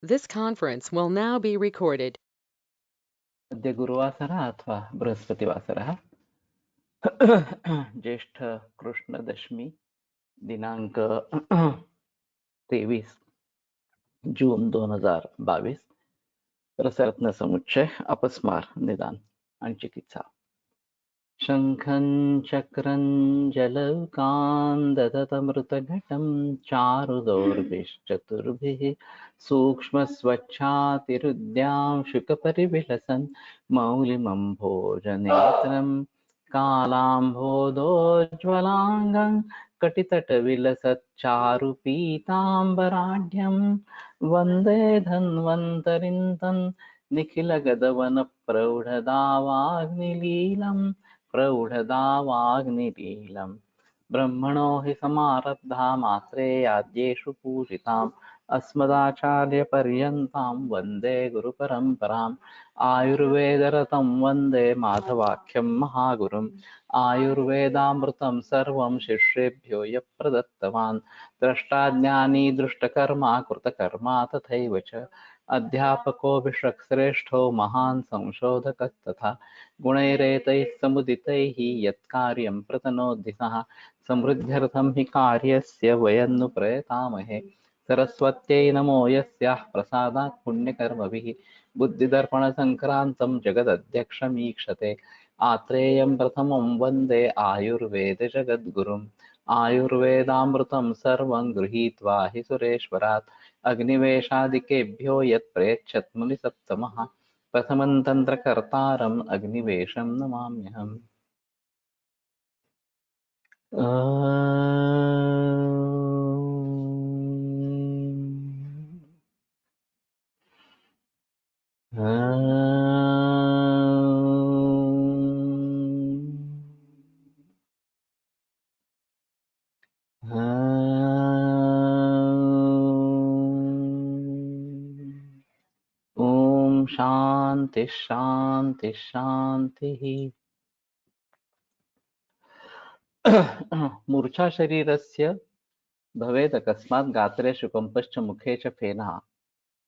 This conference will now be recorded. अद्य गुरुवासरः अथवा बृहस्पतिवासरः ज्येष्ठ कृष्णदशमी दिनांक 23 जून 2022 रसरत्न समुच्चय अपस्मार निदान आणि चिकित्सा शंखं चक्रं जलौकान् ददतमृतघटं चारुदौर्भिश्चतुर्भिः सूक्ष्मस्वच्छातिरुद्यां शुकपरिविलसन् मौलिमम्भोजनेत्रं कालाम्भोदोज्ज्वलाङ्गं कटितटविलसच्चारुपीताम्बराढ्यं वन्दे धन्वन्तरिं तं निखिलगदवनप्रौढदावाग्निलीलम् प्रौढदावाग्निलीलम् ब्रह्मणो हि समारब्धा मात्रेयाद्येषु पूजिताम् अस्मदाचार्यपर्यन्तां वन्दे गुरुपरम्पराम् आयुर्वेदरतं वन्दे माधवाख्यं महागुरुम् आयुर्वेदामृतं सर्वं शिष्येभ्यो यः प्रदत्तवान् द्रष्टाज्ञानी दृष्टकर्मा कृतकर्मा तथैव च अध्यापको विश्वश्रेष्ठो महान् संशोधकः तथा गुणैरेतैः समुदितैः यत्कार्यं प्रतनोति सः समृद्ध्यर्थं हि कार्यस्य वयं प्रयतामहे सरस्वत्यै नमो यस्याः प्रसादात् पुण्यकर्मभिः बुद्धिदर्पणसङ्क्रान्तं जगदध्यक्षमीक्षते आत्रेयं प्रथमं वन्दे आयुर्वेदजगद्गुरुम् आयुर्वेदामृतं सर्वं गृहीत्वा हि सुरेश्वरात् अग्निवेशादिकेभ्यो यत् प्रयच्छत् मुनिसप्तमः प्रथमं तन्त्रकर्तारम् अग्निवेशं नमाम्यहम्। ओम शांति शांति शांति। मूर्छा शरीरस्य भवेत् अकस्मात् गात्रे शुकंपश्च मुखे च फेनः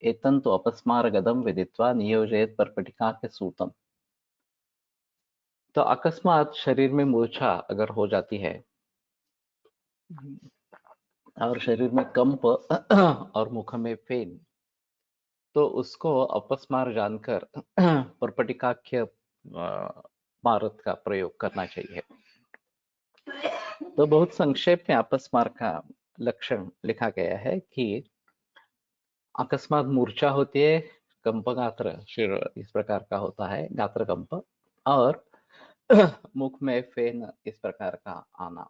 एतन्तु अपस्मारगदं विदित्वा नियोजयेत् पर्पटिकाख्य सूतम। तो अकस्मात शरीर में मूर्छा अगर हो जाती है और शरीर में कंप और मुख में फेन, तो उसको अपस्मार जानकर पर्पटिकाख्य मारत का प्रयोग करना चाहिए। तो बहुत संक्षेप में अपस्मार का लक्षण लिखा गया है कि अकस्मात मूर्छा होती है, कंप गात्र शिर इस प्रकार का होता है, गात्र कंप, और मुख में फेन इस प्रकार का आना,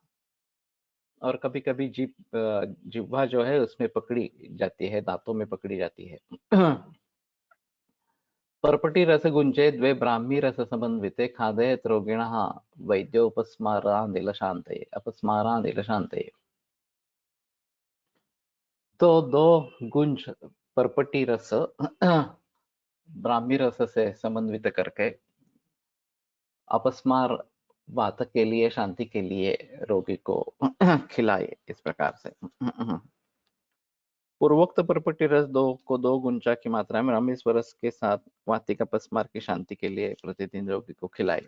और कभी कभी जिह्वा जो है उसमें पकड़ी जाती है, दांतों में पकड़ी जाती है। पर्पटी रस गुंजे द्वे ब्राह्मी रस समन्विते खादयत रोगिणः वैद्योपस्मारानिलशान्तये अपस्मारानिलशान्तये। तो दो गुंज पर्पटी रस ब्राह्मी रस से समन्वित करके अपस्मार वात के लिए, शांति के लिए रोगी को खिलाए इस प्रकार से। पूर्वोक्त पर्पटी रस दो गुंजा की मात्रा में रमेश रस के साथ वातिका अपस्मार की शांति के लिए प्रतिदिन रोगी को खिलाए।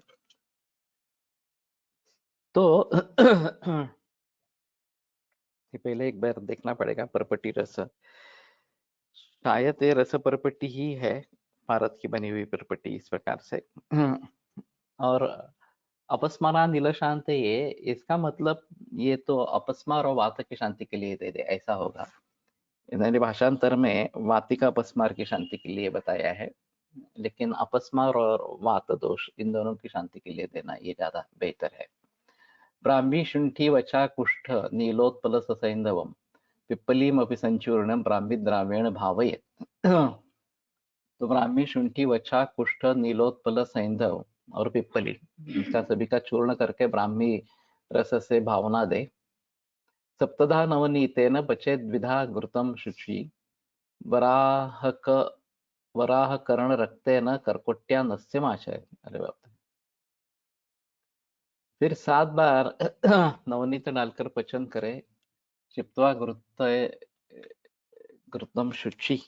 तो पहले एक बार देखना पड़ेगा पर्पटी रस, शायद ये रस पर्पटी ही है, भारत की बनी हुई पर्पटी इस प्रकार से। और अपस्मारा नील शांति, ये इसका मतलब ये तो अपस्मार और वात की शांति के लिए दे दे, ऐसा होगा। इन्होंने भाषांतर में वातिका अपस्मार की शांति के लिए बताया है, लेकिन अपस्मार और वात दोष इन दोनों की शांति के लिए देना ये ज्यादा बेहतर है। ब्राह्मी शुंठी वचा कुष्ठ नीलोत्पल ससैंधवम पिप्पलीम अपि संचूर्णम ब्राह्मी द्रावेण भावयेत्। तो ब्राह्मी शुंठी वचा कुष्ठ नीलोत्पल सैंधव और पिप्पली, इसका सभी का चूर्ण करके ब्राह्मी रस से भावना दे। सप्तधा नवनीतेन बचेद्विधा घृतम शुचि वराह कर्ण रक्तेन कर्कोट्या नस्य माशय। अरे बाप रे। फिर 7 बार नवनीत डालकर पचन करे, चिप्त्वा घृतम शुचि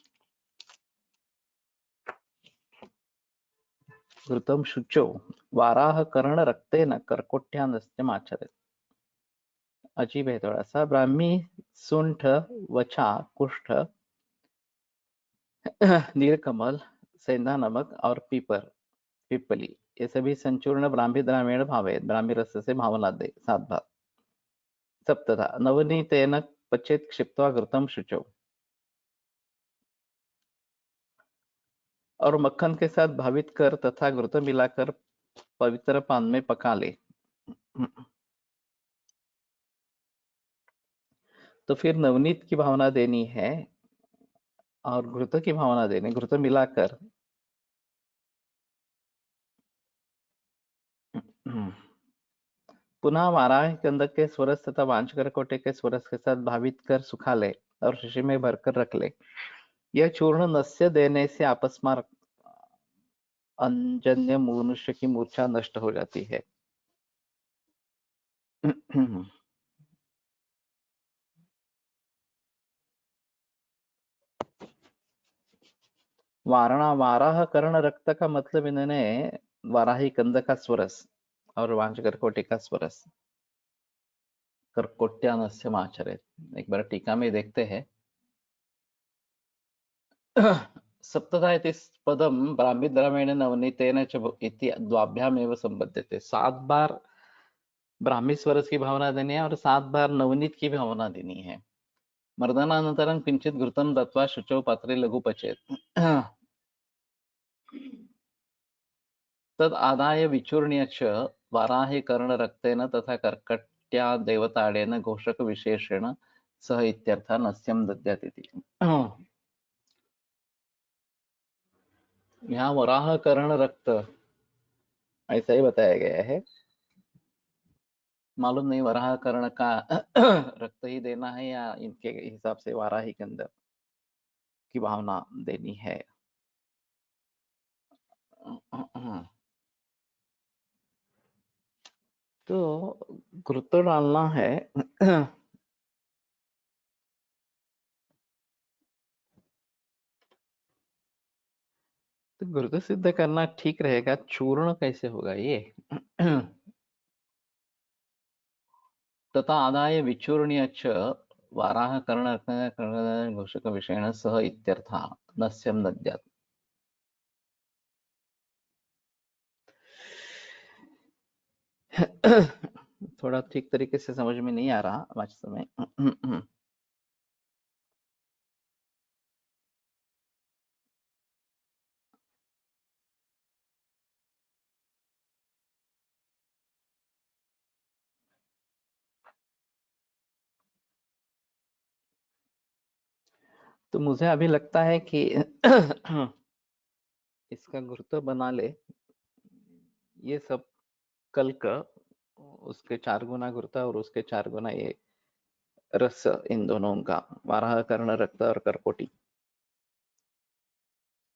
घृतं शुचौ वाराहकर्णरक्तेन कर्कोट्यानस्त्यमाचरेत्। अजीब है थोड़ा सा। ब्राह्मी, सुंठ, वछा, कुष्ठ, नीलकमल, सेंधा नमक और पिपली ये सभी संचूर्ण ब्राह्मी द्रामेण भावेत। ब्राह्मी रस से भावना दे 7 भाग। सप्तधा नवनीतेन पचेत क्षिप्त्वा घृतं शुचौ, और मक्खन के साथ भावित कर तथा घृत मिलाकर पवित्र पान में पका ले। तो फिर नवनीत की भावना देनी है और घृत की भावना देनी, घृत मिलाकर पुनः वाराह गंधक के स्वरस तथा वांछकर कोटे के स्वरस के साथ भावित कर सुखा ले और शीशी में भरकर रख ले। यह चूर्ण नस्य देने से अपस्मार अंजन्य मनुष्य की मूर्छा नष्ट हो जाती है। वाराह कर्ण रक्त का मतलब इन्होंने वाराही कंद का स्वरस और वांछकर कोटे का स्वरस कर्कोट्यानस्य माचरे। एक बार टीका में देखते हैं। सप्तधा इति पदम ब्राह्मी द्रवेण नवनीतेन च इति द्वाभ्यामेव संबध्यते। 7 बार ब्राह्मी स्वरस की भावना देनी है और 7 बार नवनीत की भावना देनी है। मर्दनानंतरं किंचित घृतं दत्वा शुचौ पात्रे लघु पचेत्। तद आदाय विचूर्ण्य च वाराहे कर्णरक्तेन तथा कर्कट्या देवताडेन घोषक विशेषेण सह इत्यर्थः नस्यं दद्यात् इति। यहाँ वराह कर्ण रक्त ऐसा ही बताया गया है। मालूम नहीं वराह कर्ण का रक्त ही देना है या इनके हिसाब से वाराही के अंदर की भावना देनी है। तो घृत डालना है। तो घृत सिद्ध करना ठीक रहेगा, चूर्ण कैसे होगा ये? तथा आदाय विचूर्ण्य च वाराह कर्ण घोषक विषयेण सह इत्यर्थः नस्यं दद्यात्। थोड़ा ठीक तरीके से समझ में नहीं आ रहा वास्तव में। तो मुझे अभी लगता है कि इसका घृत बना ले। ये सब कल का उसके 4 गुना घृत और उसके 4 गुना ये रस, इन दोनों का वाराह कर्ण रक्त और करकोटी,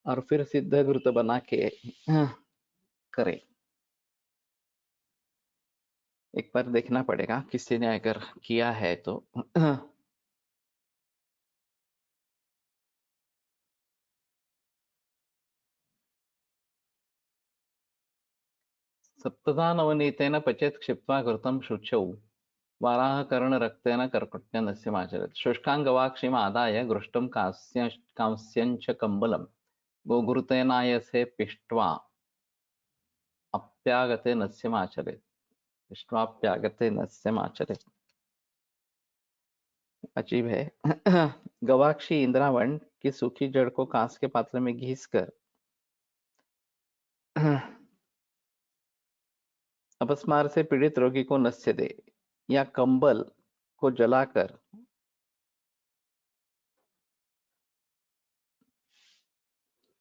और फिर सिद्ध घृत बना के करे। एक बार देखना पड़ेगा किसी ने अगर किया है तो। सप्तधा नवनीतेन पचेत् क्षिप्त्वा घृतं शुचौ वाराह कर्ण रक्तेन कर्कट्यनस्यमाचरेत्। शुष्कांगवाक्षिम आदाय घृष्टं कांस्यञ्च कम्बलं गोघृतेनायसे पिष्ट्वा अप्यागते नस्यमाचरेत्। पिष्ट्वाप्यागते नस्यमाचरेत्। अजीब है। गवाक्षी इंद्रावण की सूखी जड़ को कांस के पात्र में घिस कर अपस्मार से पीड़ित रोगी को नस्य दे, या कंबल को जलाकर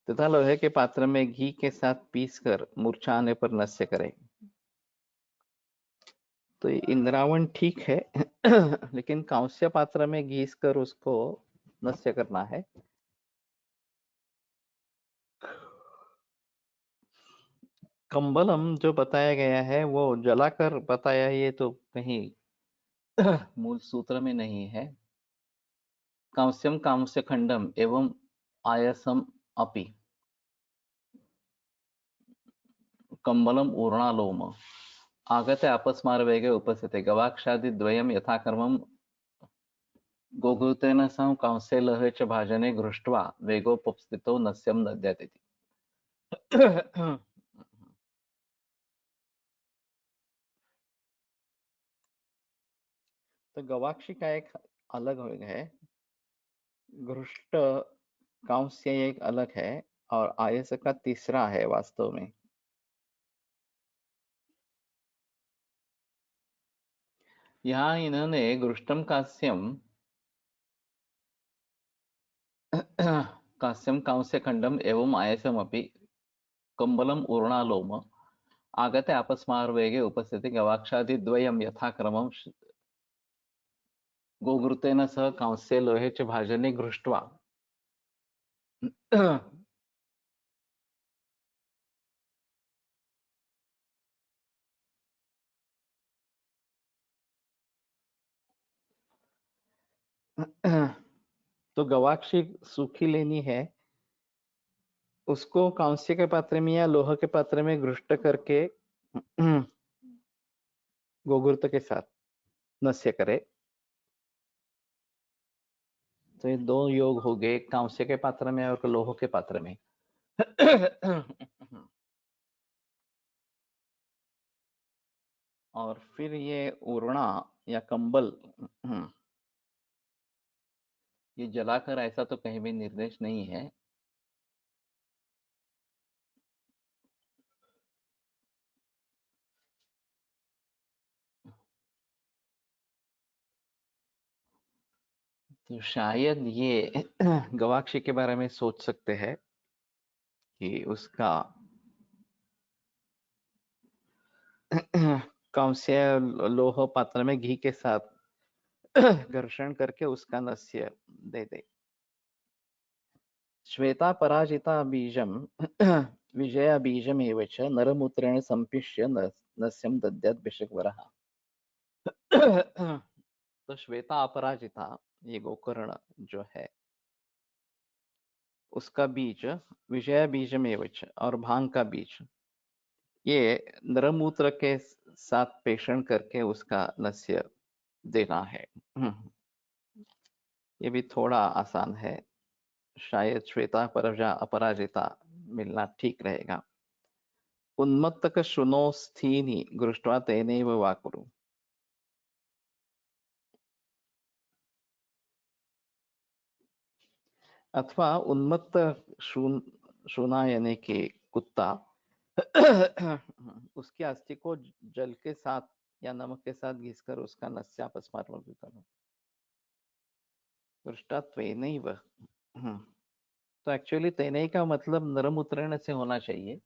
तथा लोहे के पात्र में घी के साथ पीसकर मूर्छा आने पर नस्य करे। तो ये इंद्रावण ठीक है। लेकिन कांस्य पात्र में घिस कर उसको नस्य करना है। कंबलम जो बताया गया है वो जलाकर बताया, ये तो कहीं मूल सूत्र में नहीं है। कांस्यम कांस्य खंडम एवं आयसम अपि। कम्बलम ऊर्णालोम आगते अपस्मारवेगे उपस्थिते गवाक्षादिद्वयं यथाक्रमं गोघृतेन सह कौंसेलः च भाजने घृष्ट्वा वेगोपस्थितो नस्यं नद्यते। तो गवाक्षी का एक अलग है, घृष्ट कांस्य एक अलग है, और आयस का तीसरा है वास्तव में। यहाँ इन्होंने घृष्टम कांस्यम कांस्यम कांस्य खंडम एवं आयसम अपि कम्बलम ऊर्णालोम आगते अपस्मारवेगे उपस्थिति गवाक्षादिद्वयं यथाक्रमं गोघृतेन सह कांस्य लोहे च भाजने घृष्ट्वा तो गवाक्षी सूखी लेनी है, उसको कांस्य के पात्र में या लोह के पात्र में घृष्ट करके गोघृत के साथ नस्य करे। तो ये दो योग हो गए, कांस्य के पात्र में और लोह के पात्र में। और फिर ये उर्णा या कंबल, ये जलाकर ऐसा तो कहीं भी निर्देश नहीं है। तो शायद ये गवाक्षी के बारे में सोच सकते हैं कि उसका कांस्य लोह पात्र में घी के साथ घर्षण करके उसका नस्य दे दे। श्वेता पराजिता बीजम विजया बीजमेव च नरमूत्रेण संपिष्य नस्यं दद्यात् भिषग्वरः। तो श्वेता अपराजिता, ये गोकर्ण जो है, उसका बीज विजया बीजमेव च, और भांग का बीज, ये नरमूत्र के साथ पेषण करके उसका नस्य देना है। ये भी थोड़ा आसान है, शायद श्वेता परजा अपराजिता मिलना ठीक रहेगा। उन्मत्तक शुनोस्थीनि घृष्ट्वा तेनैव वा कुरु। अथवा उन्मत्त शुना यानी कि कुत्ता उसकी अस्थि को जल के साथ या नमक के साथ घिसकर उसका नस्यापस्मार करो। घृष्टत्वेनैव, तो एक्चुअली तेनई का मतलब नरम उतरण से होना चाहिए।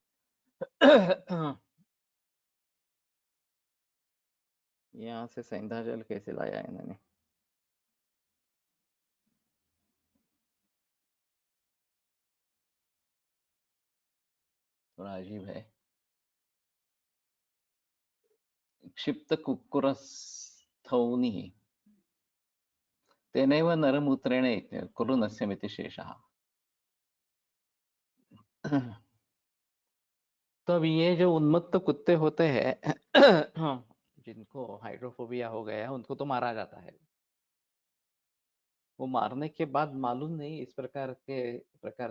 यहाँ से सेंधा जल कैसे लाया इन्होंने? थोड़ा अजीब है। क्षिप्त कुक्कुरस्थौनि तेनैव नरमूत्रेण कुरु नस्यमिति शेषः। तो अब ये जो उन्मत्त कुत्ते होते हैं जिनको हाइड्रोफोबिया हो गया है, उनको तो मारा जाता है। वो मारने के बाद मालूम नहीं इस प्रकार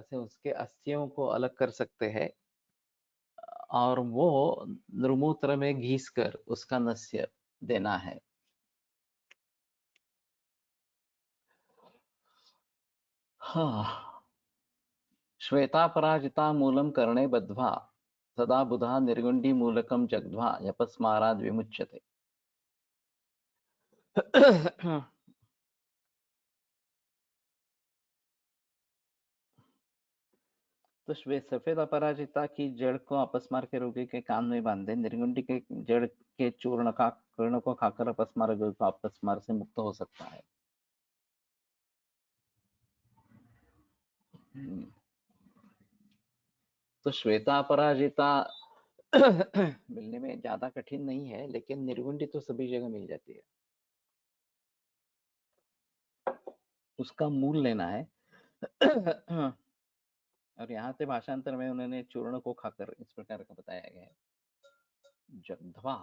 से उसके अस्थियों को अलग कर सकते हैं, और वो नृमूत्र में घिस कर उसका नस्य देना है। हाँ। श्वेता पराजिता मूलम कर्णे बद्ध्वा सदा बुधा निर्गुंडी मूलकम जग्ध्वा यपस्माराद विमुच्यते। तो सफेद अपराजिता की जड़ को अपस्मार के रोगी के कान में बांधे, निर्गुंडी के जड़ के चूर्ण का कर्ण को खाकर अपस्मार रोगी को अपस्मार से मुक्त हो सकता है। तो श्वेता अपराजिता मिलने में ज्यादा कठिन नहीं है, लेकिन निर्गुंडी तो सभी जगह मिल जाती है। उसका मूल लेना है। और यहाँ से भाषांतर में उन्होंने चूर्ण को खाकर इस प्रकार का बताया गया है। जग्ध्वा।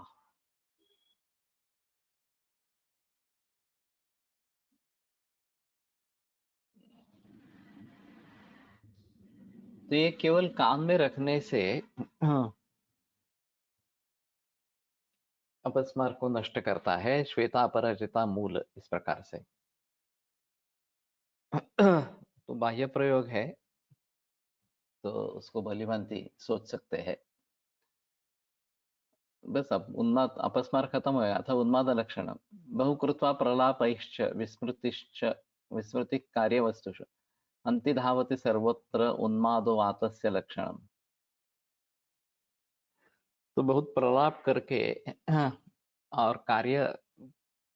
तो ये केवल कान में रखने से अपस्मार को नष्ट करता है। श्वेता अपराजिता मूल, इस प्रकार से। तो बाह्य प्रयोग है, तो उसको भलीभांति सोच सकते हैं। बस अब उन्माद अपस्मार खत्म हो गया था। उन्माद लक्षण बहुकृत्वा प्रलापैश्च विस्मृतिश्च विस्मृति कार्यवस्तुषु अन्ति धावति सर्वत्र उन्मादो वातस्य लक्षणम। तो बहुत प्रलाप करके और कार्य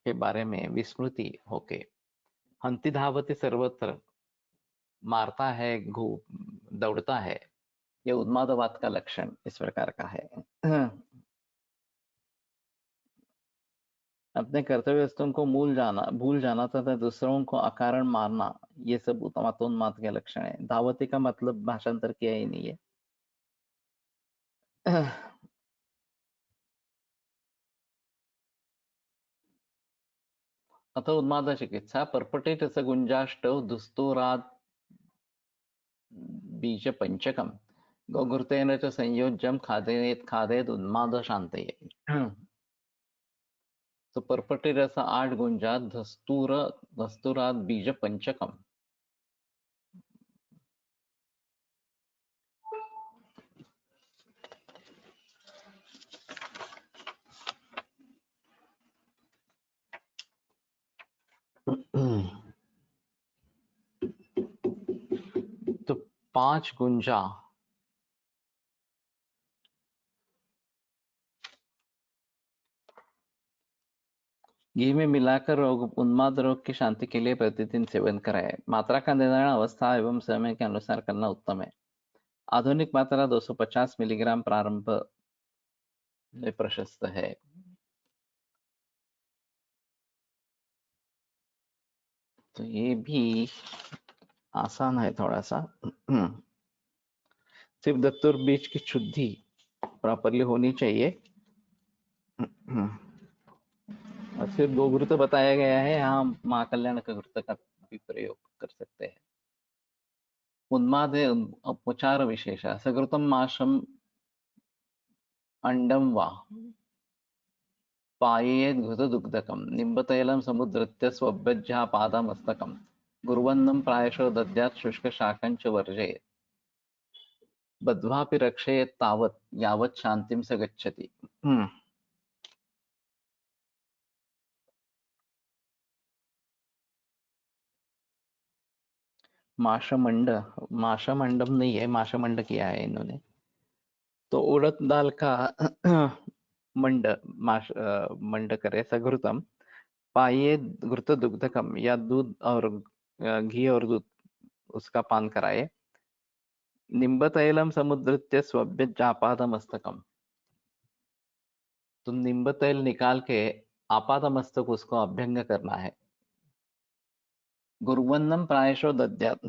के बारे में विस्मृति होके हंति धावति सर्वत्र, मारता है, दौड़ता है, ये उन्मादवाद का लक्षण इस प्रकार का है। अपने कर्तव्य वस्तुओं को भूल जाना तथा दूसरों को अकारण मारना, ये सब मतोन्माद के लक्षण है। धावती का मतलब भाषांतर किया ही नहीं है। अतः उन्माद चिकित्सा पर्पटेट गुंजाष्टौ दुस्तूराद बीज पंचकम गोघृतेन च संयोज्यम खादेत उन्माद शांतये। तो पर्पटे रस 8 गुंजा धस्तुरात बीज पंचकम। तो 5 गुंजा घी में मिलाकर उन्माद रोग की शांति के लिए प्रतिदिन सेवन कराएं। मात्रा का निर्धारण अवस्था एवं समय के अनुसार करना उत्तम है। आधुनिक मात्रा 250 मिलीग्राम प्रारंभ में प्रशस्त है। तो ये भी आसान है थोड़ा सा। सिर्फ दत्तूर बीज की शुद्धि प्रॉपरली होनी चाहिए। और सिर्फ गोघृत बताया गया है, यहाँ महाकल्याण का घृत का भी प्रयोग कर सकते हैं। उन्माद उपचार विशेष सकृतम माशम अंडम वा पायेद घृतदुग्धकम निम्बतैलं समुद्धृत्य स्वभ्यज्यापादमस्तकं गुर्वन्नं प्रायशो दद्यात् शुष्कशाकं च वर्जयेत् बद्ध्वापि रक्षयेत् तावत् यावत् शांतिं स गच्छति। माशमंड, माशमंडम नहीं है, माशमंड किया है इन्होंने। तो उड़द दाल का मंड, मंड करे सघृतम पाये घृत दुग्धकम, या दूध और घी और दूध उसका पान कराए। निम्ब तैलम समुद्रत्य स्वभ्य मस्तकम, तो निम्ब तैल निकाल के आपाद मस्तक उसको अभ्यंग करना है। गुरुवन्नम प्रायशो दद्यात्।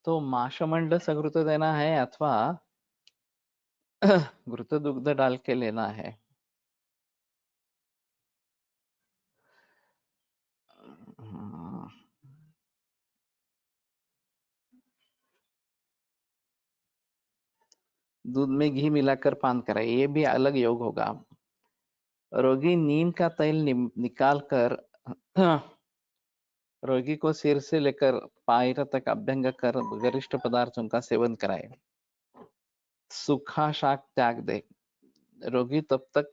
तो माशमंड सघृत देना है अथवा घृत दुग्ध डाल के लेना है। दूध में घी मिलाकर पान कराए, ये भी अलग योग होगा। रोगी नीम का तेल निकाल कर रोगी को सिर से लेकर पैर तक अभ्यंग कर गरिष्ठ पदार्थों का सेवन कराए। सूखा शाक त्याग दे, रोगी तब तक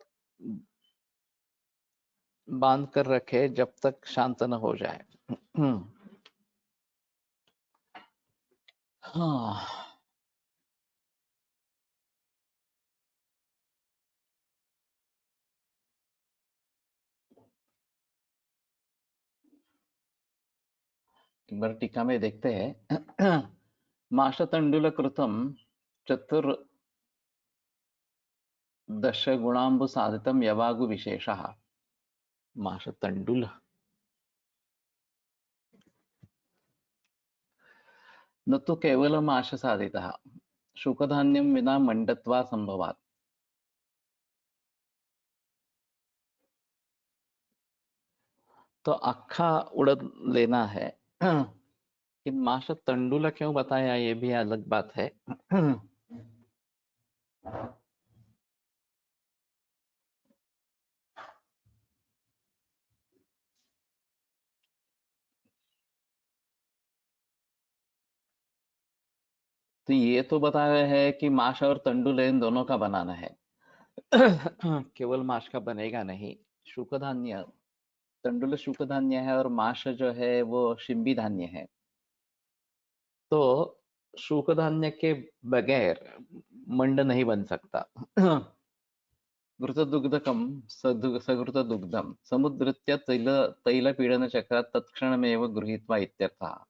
बांध कर रखे जब तक शांत न हो जाए। हाँ, एक बार टीका में देखते हैं। माषतण्डुलकृतं चतुर्दशगुणाम्बुसाधितं यवागुविशेषः। माषतण्डुल न तु केवलम् आशसाधितः, शुकधान्यं विना मंडत्वा संभवात्। तो अक्खा उड़द लेना है। कि माशा तंडुला क्यों बताया, ये भी अलग बात है। तो ये तो बता रहे हैं कि माश और तंडुल इन दोनों का बनाना है। केवल माश का बनेगा नहीं। शुकधान्य, तंडुल शुकधान्य है और माश जो है वो शिंबी धान्य है। तो शुकधान्य के बगैर मंड नहीं बन सकता। घृतदुग्धकं सघृतदुग्धं समुद्धृत्य तैलपीडनचक्रात् तत्क्षणमेव गृहीत्वा इत्यर्थः।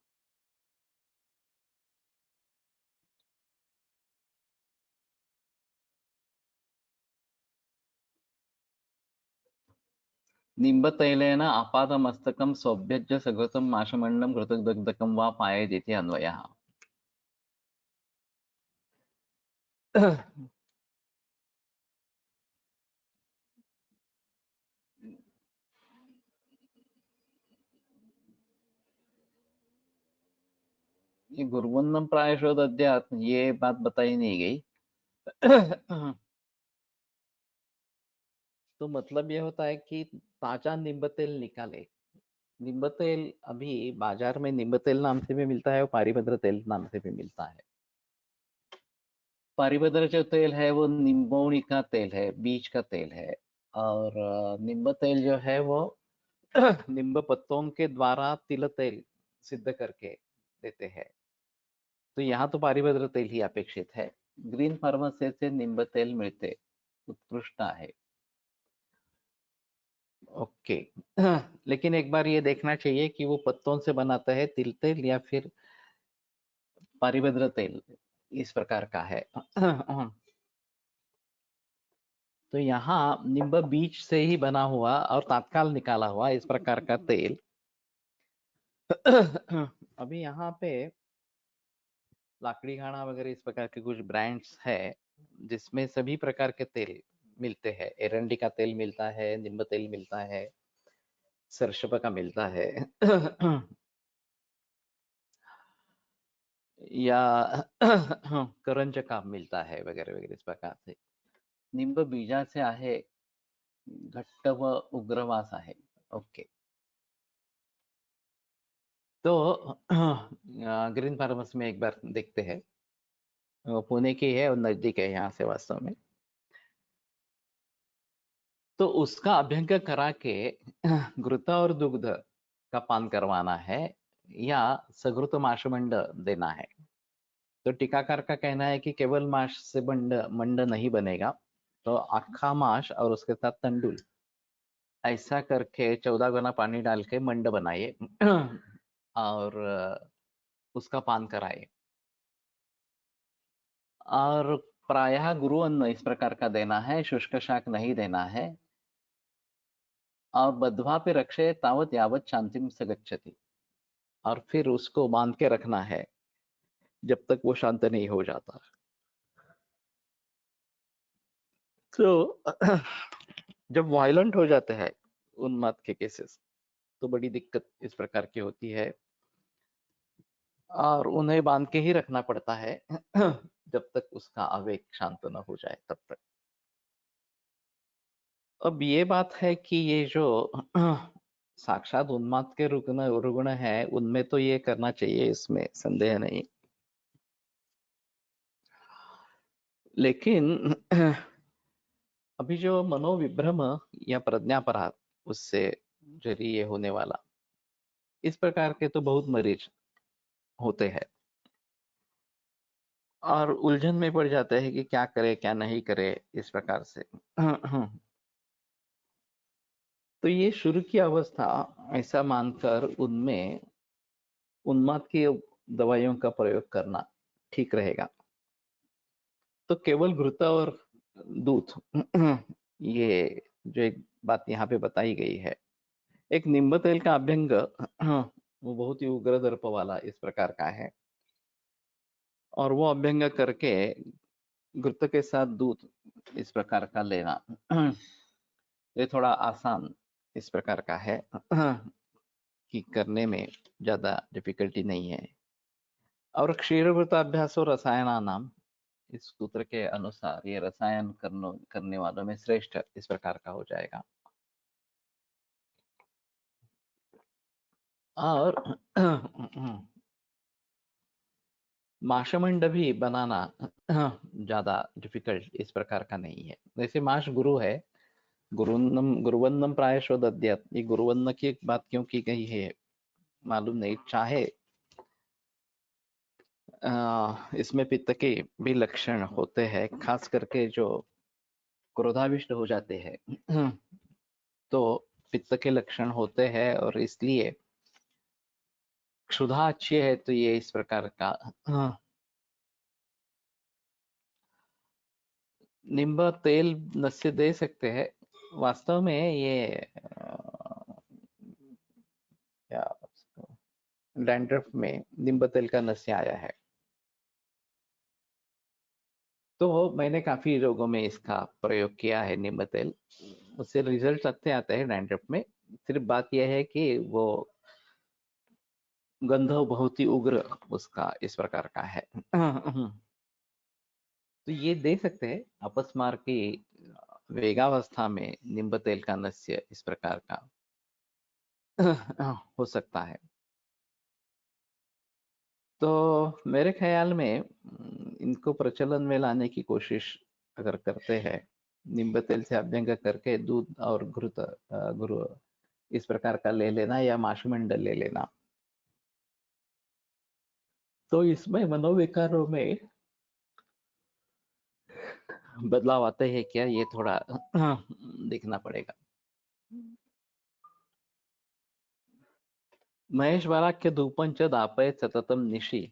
निम्बतैलेन आपादमस्तकं सौभ्यज्य सघृतं माशमण्डं घृतदग्धकं वा पायेदिति अन्वयः। ये गुरुवन्नम प्रायशो दद्यात्, ये बात बताई नहीं गई। तो मतलब ये होता है कि ताजा नींब तेल निकाले। नींब तेल अभी बाजार में नींब तेल नाम से भी मिलता है और पारिभद्र तेल नाम से भी मिलता है। पारिभद्र जो तेल है वो निम्बोनी का तेल है, बीज का तेल है। और नींब तेल जो है वो नींब पत्तों के द्वारा तिल तेल सिद्ध करके देते हैं। तो यहाँ तो पारिभद्र तेल ही अपेक्षित है। ग्रीन फार्मेसी से नींब तेल मिलते, उत्कृष्ट है। ओके। लेकिन एक बार ये देखना चाहिए कि वो पत्तों से बनाता है तिल तेल या फिर पारिभद्र तेल, इस प्रकार का है। तो यहाँ निम्ब बीज से ही बना हुआ और तात्काल निकाला हुआ इस प्रकार का तेल। अभी यहाँ पे लाकड़ी घाना वगैरह इस प्रकार के कुछ ब्रांड्स है जिसमें सभी प्रकार के तेल मिलते हैं। एरंडी का तेल मिलता है, निम्ब तेल मिलता है, सरसों का मिलता है। या करंज का मिलता है वगैरह वगैरह इस प्रकार से। निंब बीजाचे आहे, घट्ट व उग्रवास आहे। ओके। तो ग्रीन फार्मस में एक बार देखते हैं। वो पुणे की है और नजदीक है यहाँ से वास्तव में। तो उसका अभ्यंग करा के घृत और दुग्ध का पान करवाना है या सघृत माशमंड देना है। तो टीकाकार का कहना है कि केवल माश से मंड मंड नहीं बनेगा, तो अक्खा माश और उसके साथ तंडुल ऐसा करके 14 गुना पानी डाल के मंड बनाइए और उसका पान कराइए। और प्रायः गुरु अन्न इस प्रकार का देना है, शुष्क शाक नहीं देना है। और बद्ध्वा पे रक्षे तावत यावत शांतिम स गच्छति, और फिर उसको बांध के रखना है जब तक वो शांत नहीं हो जाता। तो जब वायलेंट हो जाते हैं उन्माद के केसेस, तो बड़ी दिक्कत इस प्रकार की होती है और उन्हें बांध के ही रखना पड़ता है जब तक उसका आवेग शांत न हो जाए तब तक। अब ये बात है कि ये जो साक्षात उन्माद के रुग्ण रुग्ण है उनमें तो ये करना चाहिए, इसमें संदेह नहीं। लेकिन अभी जो मनोविभ्रम या प्रज्ञापराध उससे जरिए होने वाला, इस प्रकार के तो बहुत मरीज होते हैं और उलझन में पड़ जाते हैं कि क्या करे क्या नहीं करे इस प्रकार से। तो ये शुरू की अवस्था ऐसा मानकर उनमें उन्माद की दवाइयों का प्रयोग करना ठीक रहेगा। तो केवल घृत और दूध ये जो एक बात यहाँ पे बताई गई है, एक नींब तेल का अभ्यंग वो बहुत ही उग्र दर्प वाला इस प्रकार का है, और वो अभ्यंग करके घृत के साथ दूध इस प्रकार का लेना ये थोड़ा आसान इस प्रकार का है कि करने में ज्यादा डिफिकल्टी नहीं है। और क्षीरघृताभ्यासो रसायनानाम, इस सूत्र के अनुसार ये रसायन करने वालों में श्रेष्ठ इस प्रकार का हो जाएगा। और माशमंड भी बनाना ज्यादा डिफिकल्ट इस प्रकार का नहीं है। जैसे माश गुरु है, गुरुवन्नम प्रायशो दद्यात्, ये गुरुवन्न की बात क्यों की गई है मालूम नहीं। चाहे इसमें पित्त के भी लक्षण होते हैं, खास करके जो क्रोधाविष्ट हो जाते हैं तो पित्त के लक्षण होते हैं, और इसलिए क्षुधा अच्छी है तो ये इस प्रकार का नींब तेल नस्य दे सकते हैं। वास्तव में ये क्या डैंड्रफ में नींब तेल का नस्य आया है, तो मैंने काफी लोगों में इसका प्रयोग किया है नींब तेल, उससे रिजल्ट अच्छे आते हैं डैंड्रफ में। सिर्फ बात यह है कि वो गंध बहुत ही उग्र उसका इस प्रकार का है तो ये दे सकते हैं अपस्मार की वेगावस्था में नींब तेल का नस्य इस प्रकार का हो सकता है। तो मेरे ख्याल में इनको प्रचलन में लाने की कोशिश अगर करते हैं, नींब तेल से अभ्यंग करके दूध और घृत गुरु इस प्रकार का ले लेना या माशमंडल ले लेना, तो इसमें मनोविकारों में बदलाव आते हैं क्या, ये थोड़ा देखना पड़ेगा। महेश वाराख्य धूपंच दापयत सततम निशि,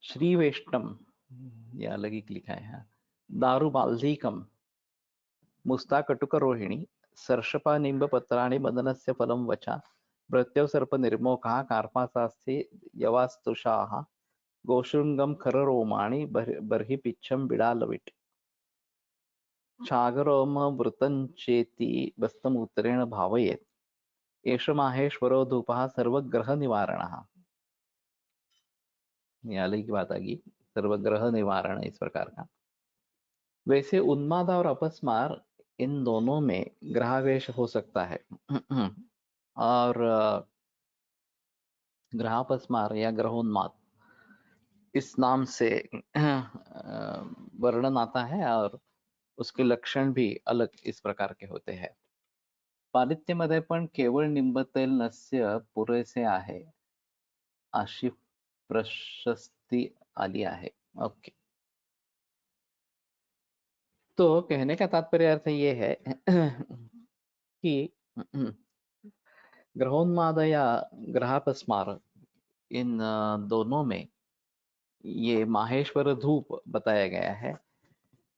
श्रीवेष्टम, ये अलग ही लिखा है यहाँ, दारु बाल्धीकम, मुस्ताकटुक रोहिणी, सर्षपा निंब पत्राणि मदनस्य फलं वचा, भृत्यो सर्प निर्मोकः कार्पासास्ति यवास्तुषाः, गोशृंगम खररोमाणि बर्हि पिच्छं बिडालविट्, छागरोम वृतंचेति बस्तमूत्रेण भावयेत्, एष माहेश्वरो धूपः सर्वग्रह निवारणः। ये अलग की बात आ गई, सर्वग्रह निवारण इस प्रकार का। वैसे उन्माद और अपस्मार इन दोनों में ग्रहावेश हो सकता है और ग्रहापस्मार या ग्रहोन्माद इस नाम से वर्णन आता है, और उसके लक्षण भी अलग इस प्रकार के होते हैं। पालित्यमध्ये पण केवळ निंबतेल नस्य पुरेसे आहे अशी प्रशस्ती आली आहे। ओके, तो कहने का तात्पर्य अर्थ ये है कि ग्रहोन्माद या ग्रहापस्मार इन दोनों में ये माहेश्वर धूप बताया गया है।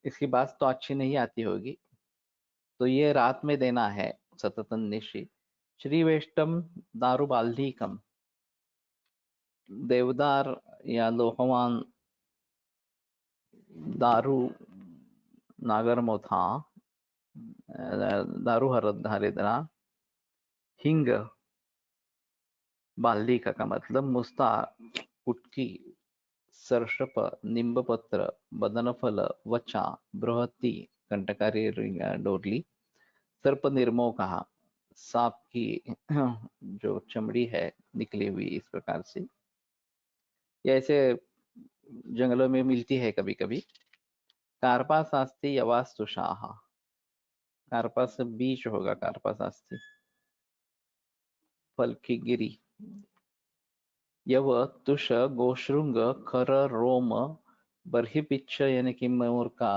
इसकी बात तो अच्छी नहीं आती होगी, तो ये रात में देना है सततन निशि। श्रीवेष्टम दारुबाल्धीकम, देवदार या लोहवान दारू नागरमोथा, दारू हरिद्रा, हिंग बाल्धीका का मतलब मुस्ता, कुटकी, सर्षप, निंबपत्र, बदनफल, वचा, बृहती कंटकारी डोरली, सर्प निर्मोकहा, सांप की जो चमड़ी है निकली हुई इस प्रकार से, या ऐसे जंगलों में मिलती है कभी कभी। कार्पास आस्ति यवास्तुषाः, कार्पास बीज होगा, कार्पास आस्ति फल की गिरी, यव तुष गोश्रुंग खर रोम बर्हिपिच्छ यानी कि मोर का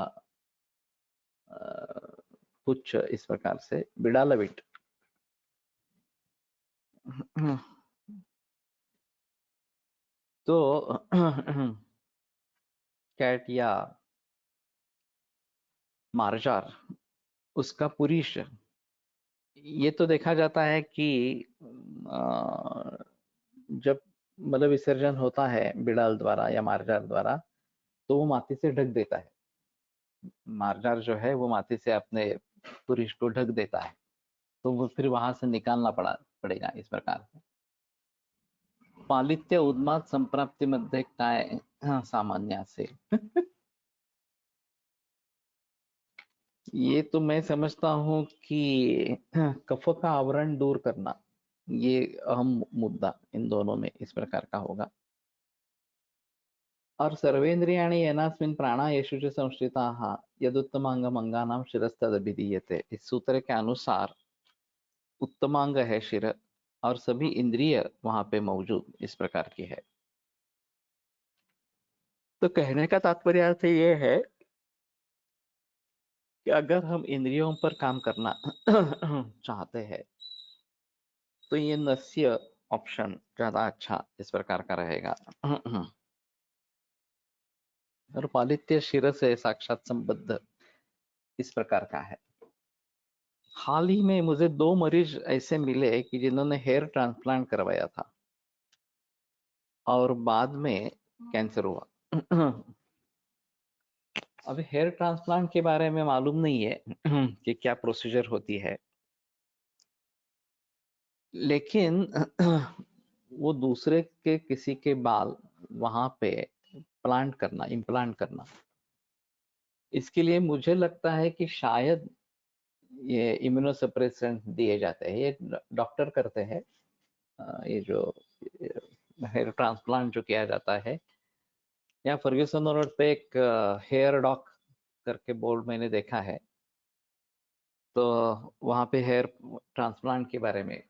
पुच्छ इस प्रकार से, बिडालविट तो कैट या मार्जार उसका पुरुष, ये तो देखा जाता है कि जब मतलब विसर्जन होता है बिड़ाल द्वारा या मार्जार द्वारा, तो वो माटी से ढक देता है। मार्जार जो है वो माटी से अपने पुरुष को ढक देता है, तो वो फिर वहां से निकालना पड़ेगा इस प्रकार से। पालित्य उन्माद संप्राप्तीमध्ये काय सामान्य असेल? ये तो मैं समझता हूँ कि कफ का आवरण दूर करना, ये अहम मुद्दा इन दोनों में इस प्रकार का होगा। और सर्वेन्द्रियाणि येनास्मिन् प्राणा येषु च संश्रिताः यदुत्तमांगमंगानां शिरस्तदभिधीयते, इस सूत्र के अनुसार उत्तमांग है शिर और सभी इंद्रिय वहां पे मौजूद इस प्रकार की है। तो कहने का तात्पर्य अर्थ ये है कि अगर हम इंद्रियों पर काम करना चाहते हैं तो ये नस्य ऑप्शन ज्यादा अच्छा इस प्रकार का रहेगा। और पालित्य शिर से साक्षात संबद्ध इस प्रकार का है। हाल ही में मुझे 2 मरीज ऐसे मिले कि जिन्होंने हेयर ट्रांसप्लांट करवाया था और बाद में कैंसर हुआ। अभी हेयर ट्रांसप्लांट के बारे में मालूम नहीं है कि क्या प्रोसीजर होती है, लेकिन वो दूसरे के किसी के बाल वहां पे इम्प्लांट करना, इसके लिए मुझे लगता है कि शायद ये इम्यूनोसप्रेसेंट दिए जाते हैं, ये डॉक्टर करते हैं। ये जो हेयर ट्रांसप्लांट जो किया जाता है, यहाँ फर्ग्यूसन रोड पे एक हेयर डॉक करके बोर्ड मैंने देखा है, तो वहाँ पे हेयर ट्रांसप्लांट के बारे में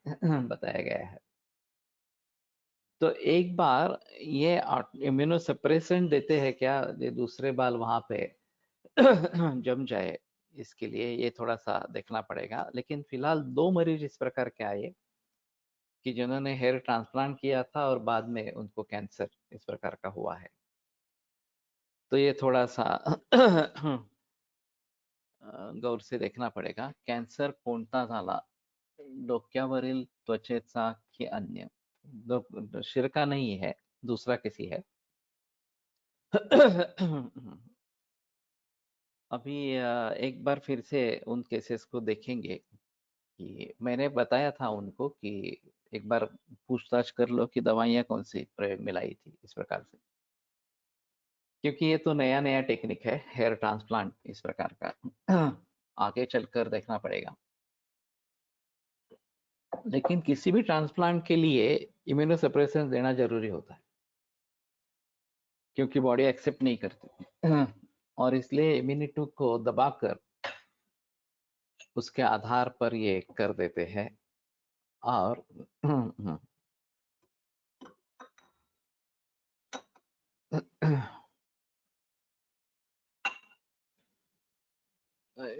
बताया गया है। तो एक बार ये इम्यूनोसप्रेसेंट देते हैं क्या, ये दूसरे बाल वहाँ पे जम जाए, इसके लिए ये थोड़ा सा देखना पड़ेगा। लेकिन फिलहाल 2 मरीज इस प्रकार के आए कि जिन्होंने हेयर ट्रांसप्लांट किया था और बाद में उनको कैंसर इस प्रकार का हुआ है। तो ये थोड़ा सा गौर से देखना पड़ेगा। कैंसर कोणता झाला, डोक्यावरील त्वचेचा की अन्य? शिर का नहीं है, दूसरा किसी है। अभी एक बार फिर से उन केसेस को देखेंगे कि मैंने बताया था उनको कि एक बार पूछताछ कर लो कि दवाइयाँ कौन सी प्रयोग में लाई थी इस प्रकार से, क्योंकि ये तो नया नया टेक्निक है हेयर ट्रांसप्लांट इस प्रकार का। आगे चलकर देखना पड़ेगा। लेकिन किसी भी ट्रांसप्लांट के लिए इम्यूनोसप्रेशन देना जरूरी होता है, क्योंकि बॉडी एक्सेप्ट नहीं करती और इसलिए इम्यूनिटी को दबाकर उसके आधार पर ये कर देते हैं। और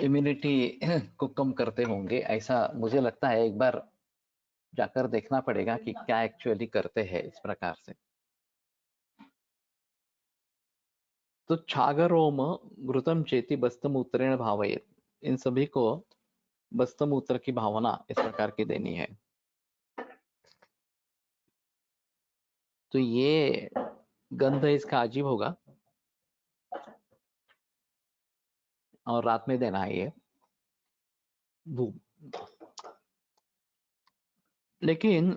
इम्यूनिटी को कम करते होंगे, ऐसा मुझे लगता है। एक बार जाकर देखना पड़ेगा कि क्या एक्चुअली करते हैं इस प्रकार से। तो छागरोम घृतम चेती बस्तमूत्रेण भावयेत, इन सभी को बस्तमूत्र की भावना इस प्रकार की देनी है। तो ये गंध इसका अजीब होगा और रात में देना है ये धूप। लेकिन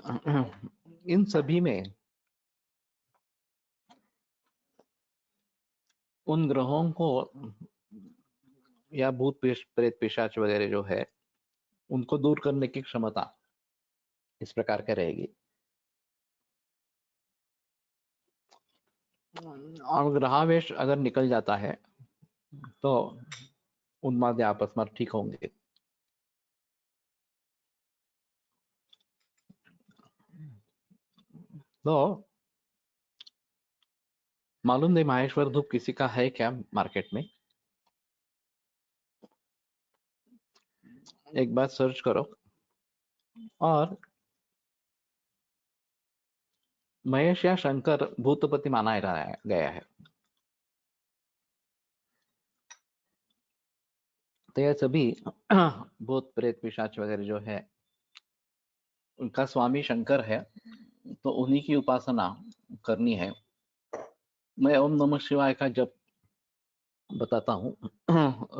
इन सभी में उन ग्रहों को या भूत प्रेत पिशाच वगैरह जो है उनको दूर करने की क्षमता इस प्रकार का रहेगी। और ग्रहावेश अगर निकल जाता है तो उन्माद आपस में ठीक होंगे। तो मालूम नहीं माहेश्वर धूप किसी का है क्या मार्केट में, एक बार सर्च करो और महेश या शंकर भूतपति माना गया है। तो यह सभी भूत प्रेत पिशाच वगैरह जो है उनका स्वामी शंकर है, तो उन्हीं की उपासना करनी है। मैं ओम नमः शिवाय का जप बताता हूँ।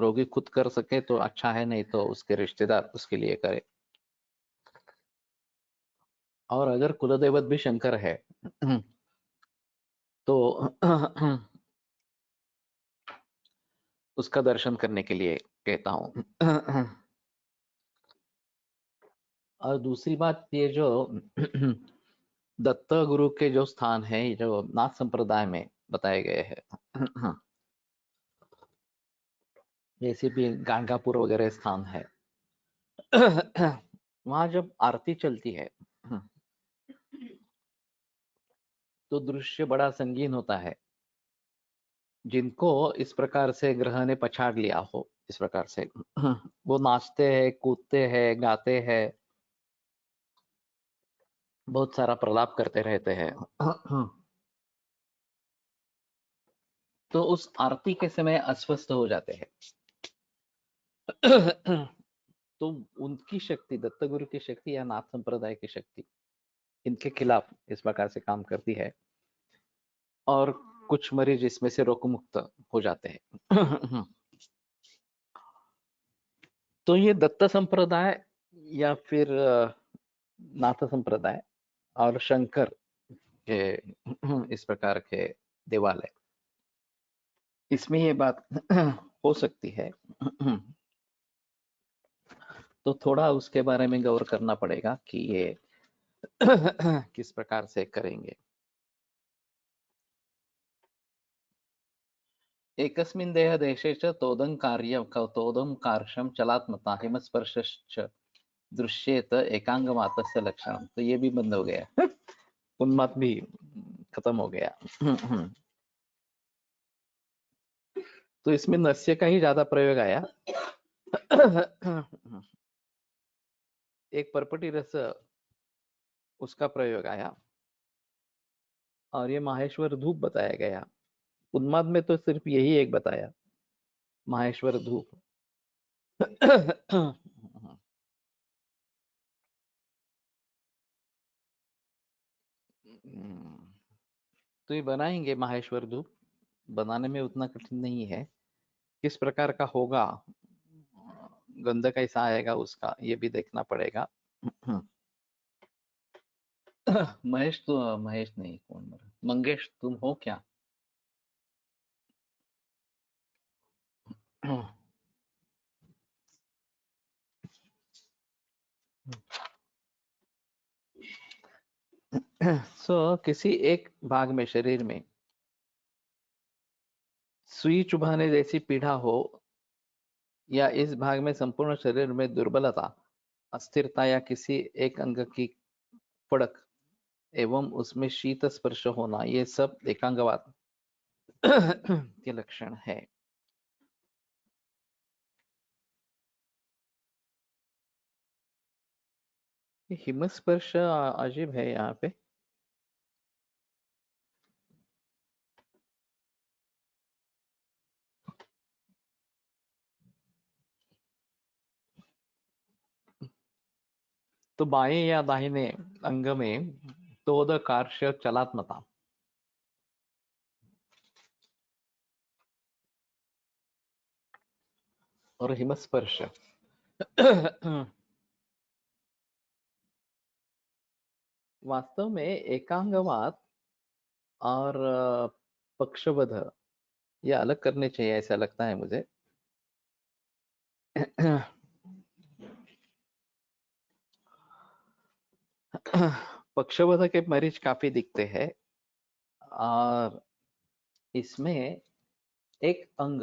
रोगी खुद कर सके तो अच्छा है, नहीं तो उसके रिश्तेदार उसके लिए करे। और अगर कुलदेवत भी शंकर है तो उसका दर्शन करने के लिए कहता हूँ। और दूसरी बात, ये जो दत्त गुरु के जो स्थान है, ये जो नाथ संप्रदाय में बताए गए हैं, जैसे भी गाणगापुर वगैरह स्थान है, वहां जब आरती चलती है तो दृश्य बड़ा संगीन होता है। जिनको इस प्रकार से ग्रह ने पछाड़ लिया हो, इस प्रकार से वो नाचते हैं, कूदते हैं, गाते हैं, बहुत सारा प्रलाप करते रहते हैं। तो उस आरती के समय अस्वस्थ हो जाते हैं। तो उनकी शक्ति, दत्त गुरु की शक्ति या नाथ संप्रदाय की शक्ति, इनके खिलाफ इस प्रकार से काम करती है और कुछ मरीज इसमें से रोग मुक्त हो जाते हैं। तो ये दत्त संप्रदाय या फिर नाथ संप्रदाय और शंकर के इस प्रकार के देवालय, इसमें ये बात हो सकती है। तो थोड़ा उसके बारे में गौर करना पड़ेगा कि ये किस प्रकार से करेंगे। एकस्मिन् देह देशे च तोदं कार्शम चलात्मता हिमस्पर्शश्च दृश्येत एकांगमातस्य लक्षणम। तो ये भी बंद हो गया। उन्माद भी खत्म हो गया। तो इसमें नस्य का ही ज्यादा प्रयोग आया। एक परपटी रस, उसका प्रयोग आया, और ये माहेश्वर धूप बताया गया। उन्माद में तो सिर्फ यही एक बताया, माहेश्वर धूप। तो ये बनाएंगे माहेश्वर धूप, बनाने में उतना कठिन नहीं है। किस प्रकार का होगा, गंध कैसा आएगा उसका, ये भी देखना पड़ेगा। महेश, तो महेश नहीं, कौन मरा, मंगेश तुम हो क्या? किसी एक भाग में शरीर में सुई चुभाने जैसी पीड़ा हो, या इस भाग में संपूर्ण शरीर में दुर्बलता, अस्थिरता, या किसी एक अंग की फड़क एवं उसमें शीत स्पर्श होना, ये सब एकांगवात के लक्षण है। हिमस्पर्श अजीब है यहाँ पे। तो बाएं या दाहिने अंग में तोद कार्श चलात्मता, और हिमस्पर्श। वास्तव में एकांगवात और पक्षवध ये अलग करने चाहिए, ऐसा लगता है मुझे। पक्षवध के मरीज काफी दिखते हैं, और इसमें एक अंग,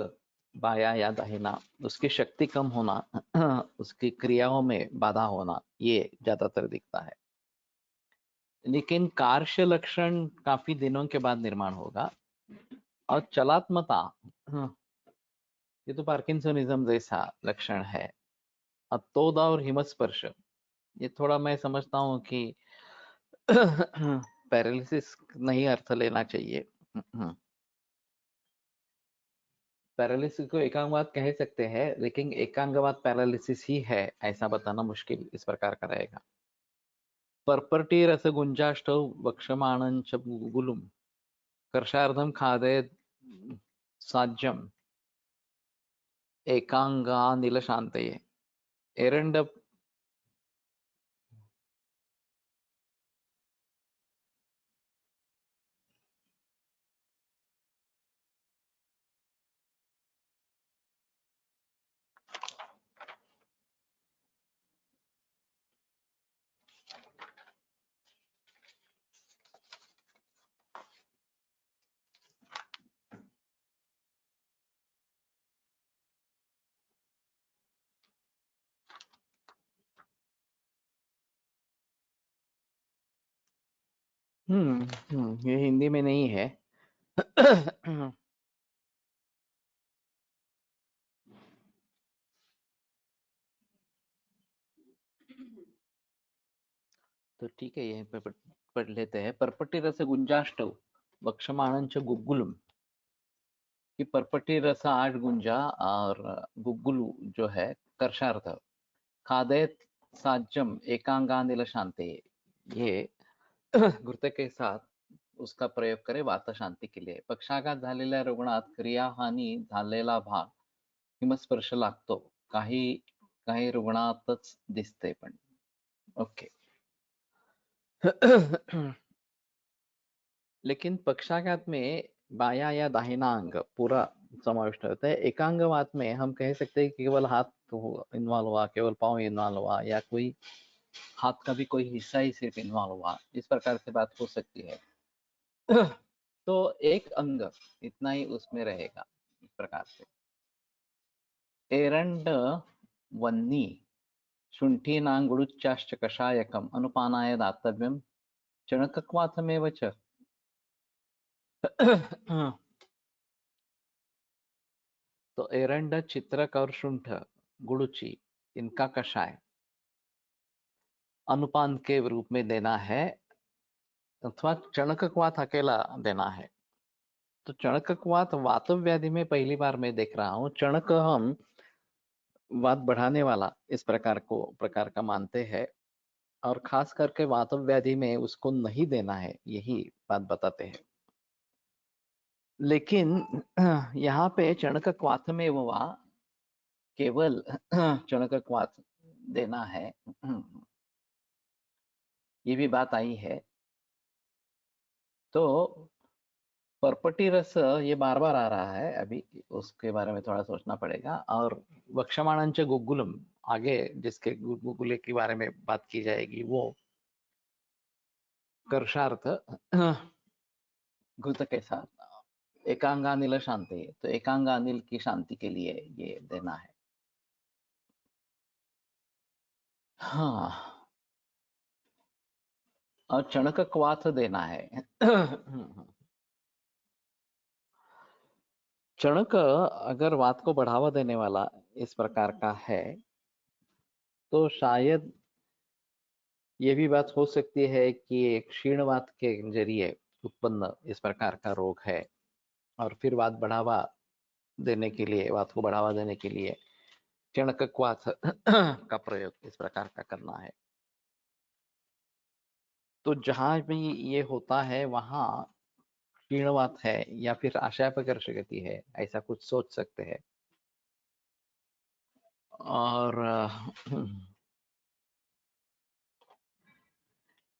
बाया या दाहिना, उसकी शक्ति कम होना, उसकी क्रियाओं में बाधा होना, ये ज्यादातर दिखता है। लेकिन कार्य लक्षण काफी दिनों के बाद निर्माण होगा। और चलात्मता, ये तो पार्किंसोनिज्म जैसा लक्षण है। और तोदा और हिमस्पर्श, ये थोड़ा मैं समझता हूँ कि पैरालिसिस नहीं अर्थ लेना चाहिए। पैरालिसिस को एकांगवाद कह सकते हैं, लेकिन एकांगवाद पैरालिसिस ही है ऐसा बताना मुश्किल इस प्रकार का रहेगा। पर्पटी रसगुंजाष्टौ वक्ष्यमाणं च गुगुलुं कर्षार्धं खादेत् साज्यम् एकांगानिलशान्तये। एरंड ये हिंदी में नहीं है। तो ठीक है, यहीं पे पढ़ लेते हैं। पर्पटी रस गुंजाष्टौ वक्षमाणं च गुग्गुलुम, कि पर्पटी रस 8 गुंजा और गुग्गुलु जो है कर्षार्थ, खादेत साज्यम एकांगानिल शांते, ये घृत के साथ उसका प्रयोग करे वात शांती के लिए। पक्षाघात झालेल्या रुग्णात क्रियाहानी झालेला भाग हिमस्पर्श लागतो, काही काही रुग्णातच दिसते पण। ओके। लेकिन पक्षाघात में बायां या दाहिना अंग पूरा समाविष्ट होता है। एकांगवाद में हम कह सकते हैं कि केवल हाथ इन्वॉल्व हुआ, केवल पांव इन्वॉल्व हुआ, या कोई हाथ का भी कोई हिस्सा ही सिर्फ इन्वॉल्व हुआ, इस प्रकार से बात हो सकती है। तो एक अंग इतना ही उसमें रहेगा इस प्रकार से। एरंड वन्नी शुण्ठीनाङ्गुळुच्चाश्च कषायकम् अनुपानाय दातव्यं चणकक्वाथमेव च। तो एरंड, चित्रक और शुंठ, गुड़ुची, इनका कषाय अनुपान के रूप में देना है, अथवा चणकक्वाथ अकेला देना है। तो चणकक्वाथ वात व्याधि में पहली बार मैं देख रहा हूँ। चणक हम वात बढ़ाने वाला इस प्रकार का मानते हैं, और खास करके वात व्याधि में उसको नहीं देना है, यही बात बताते हैं। लेकिन यहाँ पे चणकक्वाथ में वो केवल चणकक्वाथ देना है, ये भी बात आई है। तो पर्पटी रस ये बार बार आ रहा है, अभी उसके बारे में थोड़ा सोचना पड़ेगा। और वक्षमाणंच गुग्गुलम, आगे जिसके गुग्गुले के बारे में बात की जाएगी, वो कर्षार्थ घृत के साथ एकांगानिल शांति, तो एकांगानिल की शांति के लिए ये देना है। हाँ, और चणकक्वाथ देना है। चणक अगर वात को बढ़ावा देने वाला इस प्रकार का है, तो शायद ये भी बात हो सकती है कि एक क्षीणवात के जरिए उत्पन्न इस प्रकार का रोग है, और फिर वात को बढ़ावा देने के लिए चणकक्वाथ का प्रयोग इस प्रकार का करना है। तो जहां भी ये होता है वहां क्षीणवात है या फिर आशापकर्ष गति है, ऐसा कुछ सोच सकते हैं। और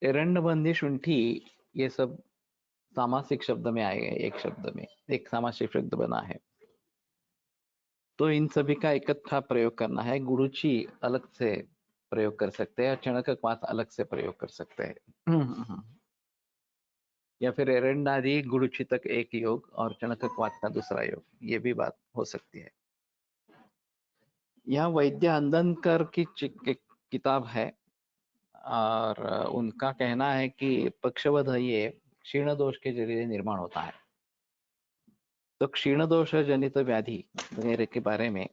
एरंडबंदी, शुंठी, ये सब सामासिक शब्द में आए गए, एक शब्द में एक सामासिक शब्द बना है। तो इन सभी का इकट्ठा प्रयोग करना है। गुरुची अलग से प्रयोग कर सकते हैं, और चणकक्वाथ अलग से प्रयोग कर सकते हैं। या फिर एरंडादि गुरुची तक एक योग और चणकक्वाथ का दूसरा योग, ये भी बात हो सकती है। यह वैद्य अंदनकर की किताब है, और उनका कहना है कि पक्षवध ये क्षीण दोष के जरिए निर्माण होता है। तो क्षीण दोष जनित व्याधि वगैरह के बारे में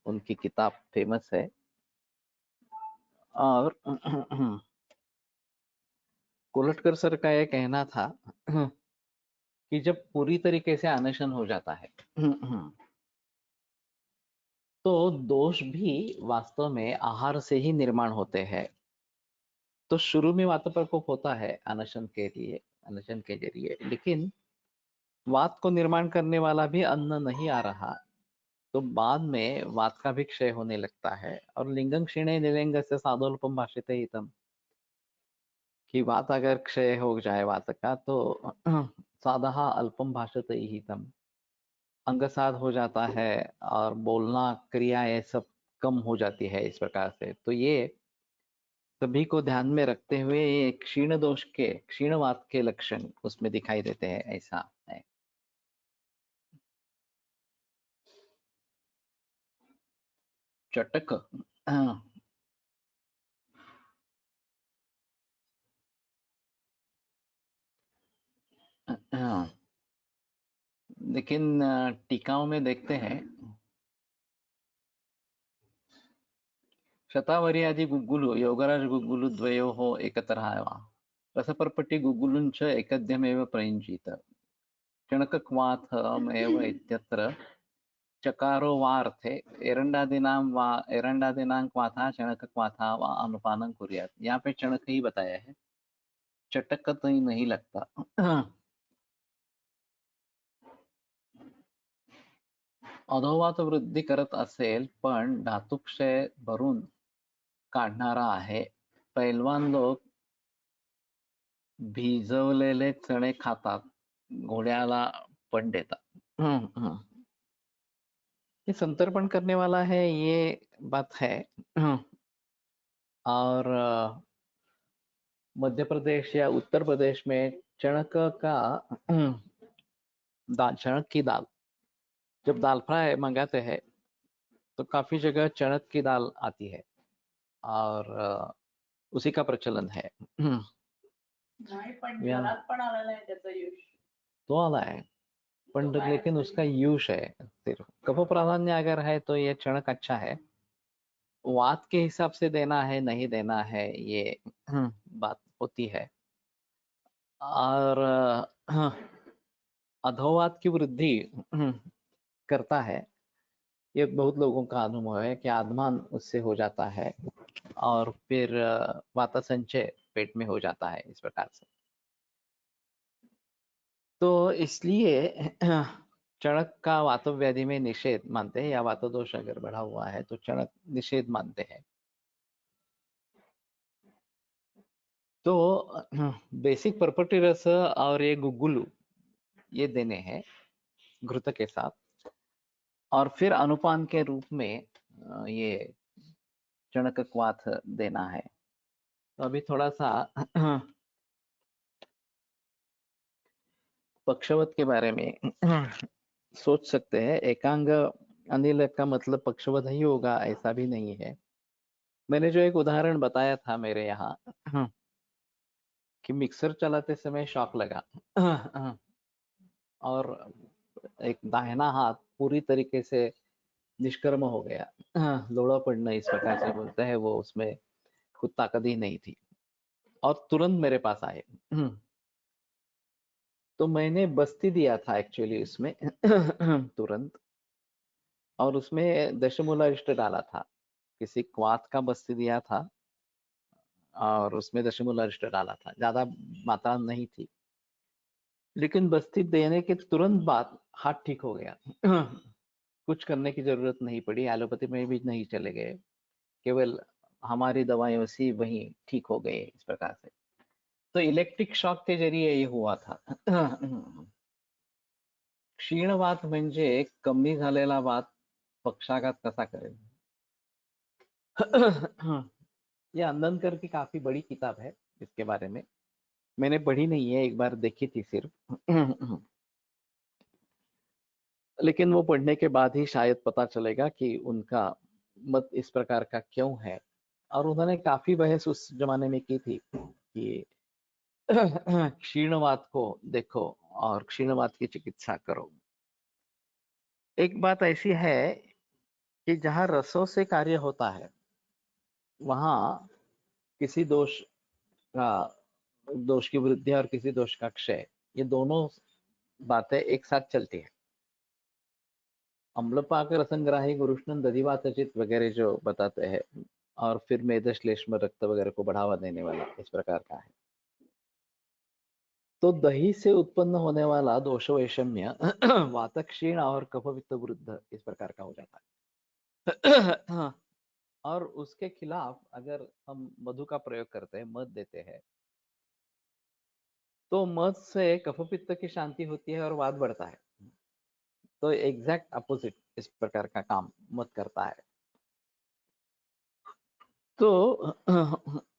उनकी किताब फेमस है। और कोलटकर सर का ये कहना था कि जब पूरी तरीके से अनशन हो जाता है तो दोष भी वास्तव में आहार से ही निर्माण होते हैं। तो शुरू में वात प्रकोप होता है अनशन के जरिए, लेकिन वात को निर्माण करने वाला भी अन्न नहीं आ रहा, तो बाद में वात का भी क्षय होने लगता है। और लिंगं क्षीणे निलिंग से साधोल्पम भाषिते हितम, कि वात अगर क्षय हो जाए वात का तो साधः अल्पम भाषते हितम, अंगसाध हो जाता है और बोलना क्रिया ये सब कम हो जाती है इस प्रकार से। तो ये सभी को ध्यान में रखते हुए ये क्षीणवात के लक्षण उसमें दिखाई देते हैं, ऐसा है। चटक लेकिन टीकाओं में देखते हैं शतावरी गुग्गुलु योगराज गुग्गुलु द्वयोः एकतरः वा रसपर्पटि गुग्गुलुञ्च एकद्यमेव प्रयुञ्जीत चणकक्वाथमेव इत्यत्र चकारो वार्थे एरंडादिनां क्वाथा चणक क्वाथा वा अनुपानं कुर्यात्। यहाँ पे चणक ही बताया है, चटक तो ही नहीं लगता। अधोवात वृद्धी करत असेल पण धातुक्षय भरून काढणारा आहे। पैलवान लोक भिजवलेले चणे खातात, घोड्याला पण देतात। ये संतर्पण करने वाला है, ये बात है। और मध्य प्रदेश या उत्तर प्रदेश में चणक का चणक की दाल, जब दाल फ्राई मंगाते हैं तो काफी जगह चणक की दाल आती है और उसी का प्रचलन है। नाही पण घरात पण आलेला आहे त्याचा यूज। तो आला है, पण लेकिन उसका यूज है सिर्फ। कफ प्राधान्य अगर है तो ये चणक अच्छा है। वात के हिसाब से देना है नहीं देना है ये बात होती है। और अधोवात की वृद्धि करता है, ये बहुत लोगों का अनुभव है कि आधमान उससे हो जाता है और फिर वात संचय पेट में हो जाता है इस प्रकार से। तो इसलिए चणक का वातव्याधि में निषेध मानते हैं, या वातदोष अगर बढ़ा हुआ है तो चणक निषेध मानते हैं। तो बेसिक पर्पटी रस और ये गुग्गुलू ये देने हैं घृत के साथ, और फिर अनुपान के रूप में ये चणक क्वाथ देना है। तो अभी थोड़ा सा पक्षवत के बारे में सोच सकते हैं। एकांग अनिल का मतलब पक्षवत ही होगा ऐसा भी नहीं है। मैंने जो एक उदाहरण बताया था मेरे यहाँ कि मिक्सर चलाते समय शॉक लगा और एक दाहिना हाथ पूरी तरीके से निष्कर्म हो गया, लोड़ा पड़ना इस प्रकार से बोलते हैं वो, उसमें खुद ताकत ही नहीं थी और तुरंत मेरे पास आए। तो मैंने बस्ती दिया था एक्चुअली उसमें तुरंत, और उसमें दशमूलारिष्ट डाला था, किसी क्वाथ का बस्ती दिया था और उसमें दशमूलारिष्ट डाला था, ज्यादा मात्रा नहीं थी। लेकिन बस्ती देने के तुरंत बाद हाथ ठीक हो गया। कुछ करने की जरूरत नहीं पड़ी, एलोपैथी में भी नहीं चले गए, केवल हमारी दवाइयों से वही ठीक हो गए इस प्रकार से। तो इलेक्ट्रिक शॉक के जरिए ये हुआ था। क्षीणवात म्हणजे कमी झालेला वात पक्षाघात कसा करेल। ये अंदनकर की काफी बड़ी किताब है, इसके बारे में मैंने पढ़ी नहीं है, एक बार देखी थी सिर्फ। लेकिन वो पढ़ने के बाद ही शायद पता चलेगा कि उनका मत इस प्रकार का क्यों है। और उन्होंने काफी बहस उस जमाने में की थी कि क्षीणवात को देखो और क्षीणवात की चिकित्सा करो। एक बात ऐसी है कि जहाँ रसों से कार्य होता है वहाँ किसी दोष का दोष की वृद्धि और किसी दोष का क्षय, ये दोनों बातें एक साथ चलती है। अम्लपाक रसंग्राही गुरुष्णन दधिवातचित वगैरह जो बताते हैं, और फिर मेद श्लेष्म रक्त वगैरह को बढ़ावा देने वाला इस प्रकार का है। तो दही से उत्पन्न होने वाला दोष वैषम्य वात क्षीण और कफवित्त वृद्ध इस प्रकार का हो जाता है। और उसके खिलाफ अगर हम मधु का प्रयोग करते हैं, मध देते हैं, तो मध से कफपित्त की शांति होती है और वात बढ़ता है। तो एग्जैक्ट अपोजिट इस प्रकार का काम मध करता है। तो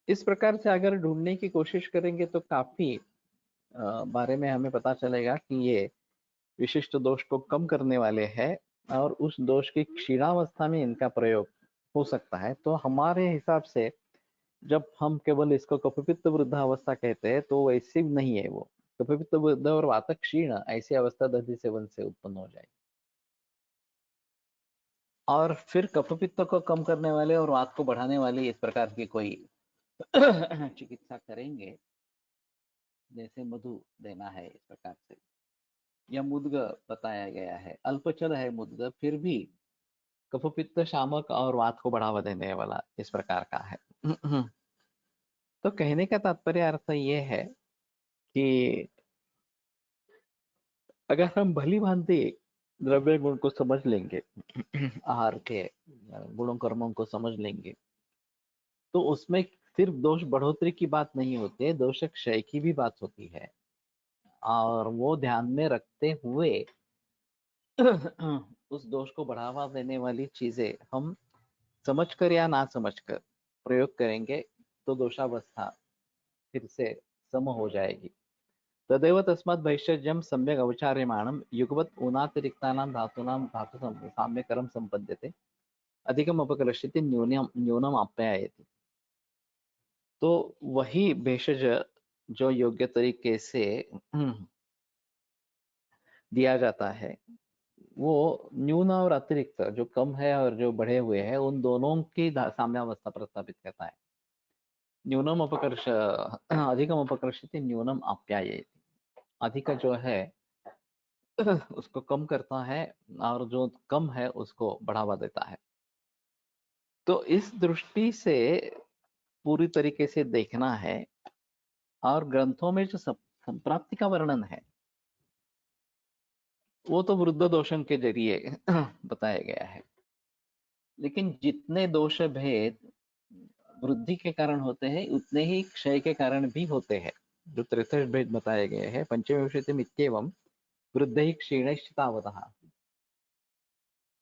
इस प्रकार से अगर ढूंढने की कोशिश करेंगे तो काफी बारे में हमें पता चलेगा कि ये विशिष्ट दोष को कम करने वाले हैं और उस दोष की क्षीणावस्था में इनका प्रयोग हो सकता है। तो हमारे हिसाब से जब हम केवल इसको कफपित्त वृद्धावस्था कहते हैं तो वैसी नहीं है वो। कफपित्त वृद्ध और वात क्षीण ऐसी अवस्था दधि सेवन से उत्पन्न हो जाएगी। और फिर कफपित्त को कम करने वाले और वात को बढ़ाने वाली इस प्रकार की कोई चिकित्सा करेंगे, जैसे मधु देना है इस प्रकार से, या मुद्ग बताया गया है, अल्पचल है मुद्ग, फिर भी कफपित्त शामक और वात को बढ़ावा देने वाला इस प्रकार का है। तो कहने का तात्पर्य अर्थ ये है कि अगर हम भली भांति द्रव्य गुण को समझ लेंगे, आहार के गुणों कर्मों को समझ लेंगे, तो उसमें सिर्फ दोष बढ़ोतरी की बात नहीं होती है, दोष क्षय की भी बात होती है। और वो ध्यान में रखते हुए उस दोष को बढ़ावा देने वाली चीजें हम समझकर या ना समझकर प्रयोग करेंगे तो दोषावस्था फिर से सम हो जाएगी। तदेव तस्मात् भैषज्यम सम्यक अवचार्यमाणम युगवत ऊनातिरिक्तानां धातूनां धातु साम्यकरम संपद्यते अधिकम अपकलश्यति न्यूनम न्यूनम आप्यायति। तो वही भेषज जो योग्य तरीके से दिया जाता है, वो न्यून और अतिरिक्त जो कम है और जो बढ़े हुए हैं उन दोनों की साम्यावस्था प्रस्थापित करता है। न्यूनम अपकर्ष अधिकम अपकर्षति न्यूनम आप्यायति। अधिक जो है उसको कम करता है और जो कम है उसको बढ़ावा देता है। तो इस दृष्टि से पूरी तरीके से देखना है। और ग्रंथों में जो संप्राप्ति का वर्णन है वो तो वृद्ध दोषण के जरिए बताया गया है, लेकिन जितने दोष भेद वृद्धि के कारण होते हैं उतने ही क्षय के कारण भी होते हैं। जो 63 भेद बताए गए हैं, पंचविंशतिम इत्येवं वृद्धि क्षीणश्चितावतः,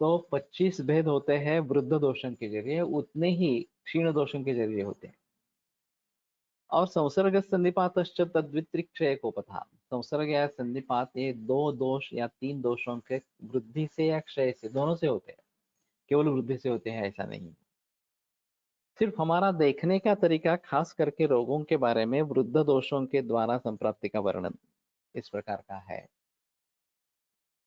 तो 25 भेद होते हैं वृद्ध दोषण के जरिए, उतने ही क्षीण दोषण के जरिए होते हैं। और संसर्ग संधिपातश्च तद्वित्रिक्षय को पथा, संसर्ग या संधिपात ये दो दोष या तीन दोषों के वृद्धि से या क्षय से, दोनों से होते हैं, केवल वृद्धि से होते हैं ऐसा नहीं। सिर्फ हमारा देखने का तरीका खास करके रोगों के बारे में वृद्ध दोषों के द्वारा संप्राप्ति का वर्णन इस प्रकार का है।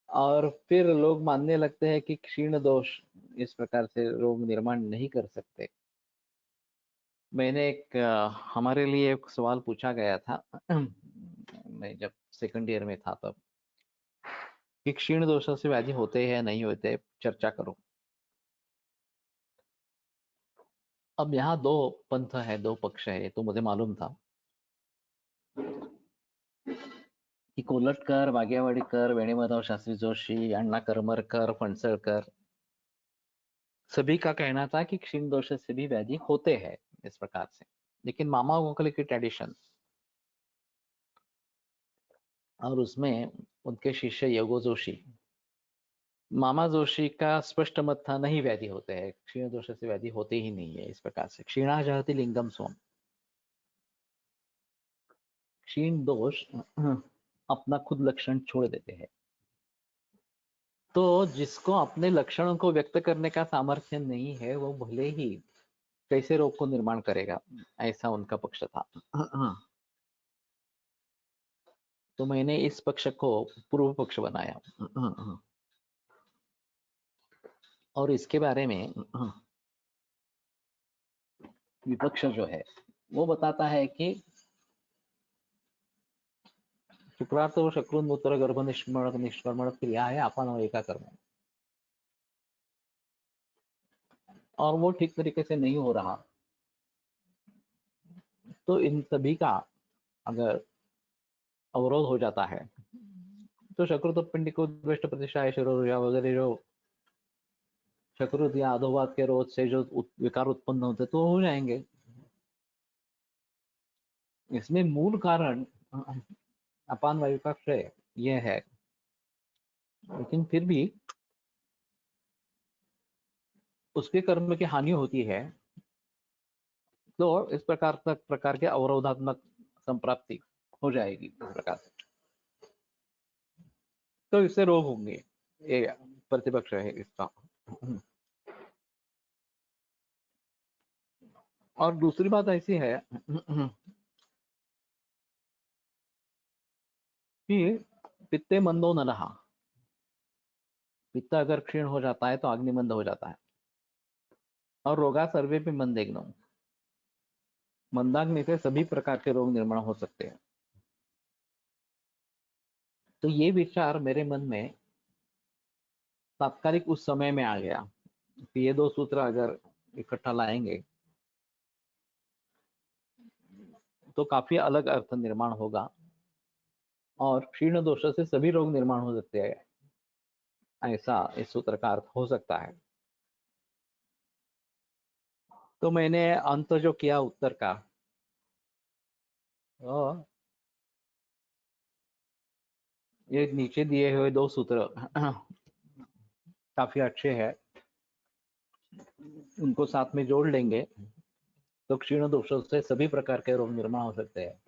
और फिर लोग मानने लगते हैं कि क्षीण दोष इस प्रकार से रोग निर्माण नहीं कर सकते। मैंने हमारे लिए एक सवाल पूछा गया था मैं जब सेकंड ईयर में था तब, कि क्षीण दोषों से व्याधि होते हैं नहीं होते, चर्चा करो। अब यहाँ दो पंथ है, दो पक्ष है, तो मुझे मालूम था कि कोलटकर, वागेवाड़ीकर, वेणुमाधव शास्त्री जोशी, अण्णा करमरकर, फणसलकर, सभी का कहना था कि क्षीण दोष से भी व्याधि होते हैं इस प्रकार से। लेकिन मामा गोखले की ट्रेडिशन और उसमें उनके शिष्य योगो जोशी, मामा जोशी का स्पष्ट मत था नहीं व्याधि होते हैं, क्षीण दोष से व्याधि होते ही नहीं है इस प्रकार से। क्षीणा जहति लिंगम सोम, क्षीण दोष अपना खुद लक्षण छोड़ देते हैं। तो जिसको अपने लक्षणों को व्यक्त करने का सामर्थ्य नहीं है वो भले ही कैसे रोग को निर्माण करेगा, ऐसा उनका पक्ष था। तो मैंने इस पक्ष को पूर्व पक्ष बनाया और इसके बारे में विपक्ष जो है वो बताता है कि शुक्रार्थ और शक्रुन्मूत्र गर्भ निष्क्रमण क्रिया है अपान वायु का कर्म, और वो ठीक तरीके से नहीं हो रहा, तो इन सभी का अगर अवरोध हो जाता है तो शक्रत पिंड को द्वेष्ट प्रतिष्ठा है शिरोरुया वगैरह जो शक्रत या अधोवाद के रोध से जो विकार उत्पन्न होते तो हो जाएंगे। इसमें मूल कारण अपान वायु का क्षय यह है, लेकिन फिर भी उसके कर्म की हानि होती है, तो इस प्रकार के अवरोधात्मक संप्राप्ति हो जाएगी इस प्रकार से, तो इससे रोग होंगे, ये प्रतिपक्ष है इसका। और दूसरी बात ऐसी है कि पित्ते मंदो न रहा, पित्त अगर क्षीण हो जाता है तो अग्निमंद हो जाता है, और रोगा सर्वे पे मंदेग्नो, मंदाग्नि से सभी प्रकार के रोग निर्माण हो सकते हैं। तो ये विचार मेरे मन में तात्कालिक उस समय में आ गया कि ये दो सूत्र अगर इकट्ठा लाएंगे तो काफी अलग अर्थ निर्माण होगा, और क्षीण दोष से सभी रोग निर्माण हो सकते हैं, ऐसा इस सूत्र का अर्थ हो सकता है। तो मैंने अंत जो किया उत्तर का, ये नीचे दिए हुए दो सूत्र काफी अच्छे हैं, उनको साथ में जोड़ लेंगे तो क्षीण दोषों से सभी प्रकार के रोग निर्माण हो सकते हैं,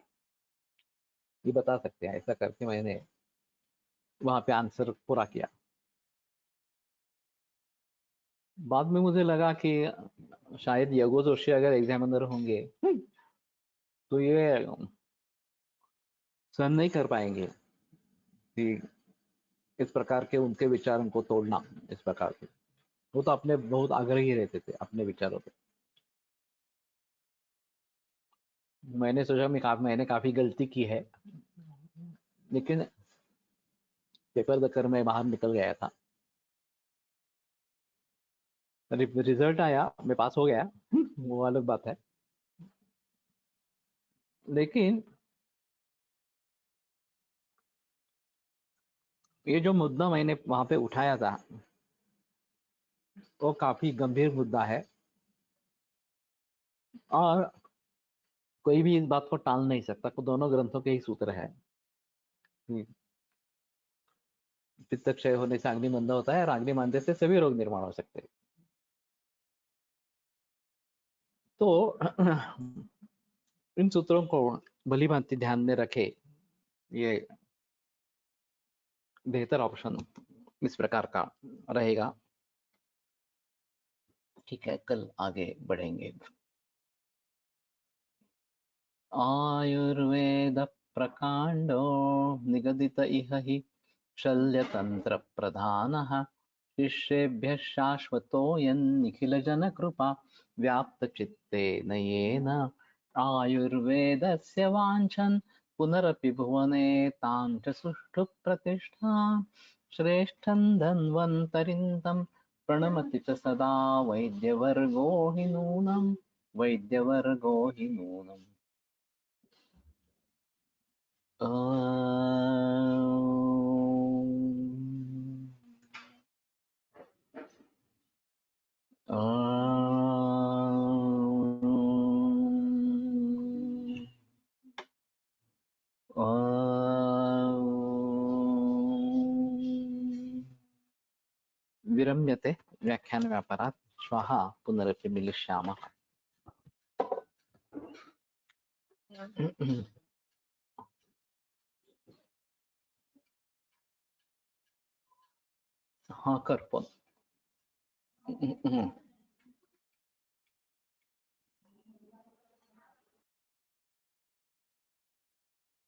ये बता सकते हैं। ऐसा करके मैंने वहां पे आंसर पूरा किया। बाद में मुझे लगा कि शायद यगो जोशी अगर एग्जामिनर होंगे तो ये सहन नहीं कर पाएंगे कि इस प्रकार के उनके विचारों को तोड़ना इस प्रकार से। वो तो अपने बहुत आग्रही रहते थे अपने विचारों पे। मैंने सोचा मैंने काफी गलती की है, लेकिन पेपर देकर मैं बाहर निकल गया था, रिजल्ट आया, मैं पास हो गया वो अलग बात है, लेकिन ये जो मुद्दा मैंने वहां पे उठाया था वो काफी गंभीर मुद्दा है, और कोई भी इस बात को टाल नहीं सकता। तो दोनों ग्रंथों के ही सूत्र है, पित्त क्षय होने से अग्नि मंद होता है और अग्नि मंदे से सभी रोग निर्माण हो सकते हैं। तो इन सूत्रों को भली भांति ध्यान में रखे, ये बेहतर ऑप्शन इस प्रकार का रहेगा। ठीक है, कल आगे बढ़ेंगे। आयुर्वेद प्रकांडो निगदित इह हि शल्यतंत्र प्रधानः, शिष्येभ्यः शाश्वतोऽयं निखिलजनकृपा व्याप्तचित्तेन येन आयुर्वेदस्य वाञ्छन् पुनरपि भुवने तां च सुष्ठु प्रतिष्ठां श्रेष्ठं धन्वन्तरिं तं प्रणमति च सदा वैद्यवर्गो हि नूनम् वैद्यवर्गो हि नूनम्। विरम्यते व्याख्यानव्यापारात्, श्वः पुनरपि मिलिष्यामः। हाँ कर फोन।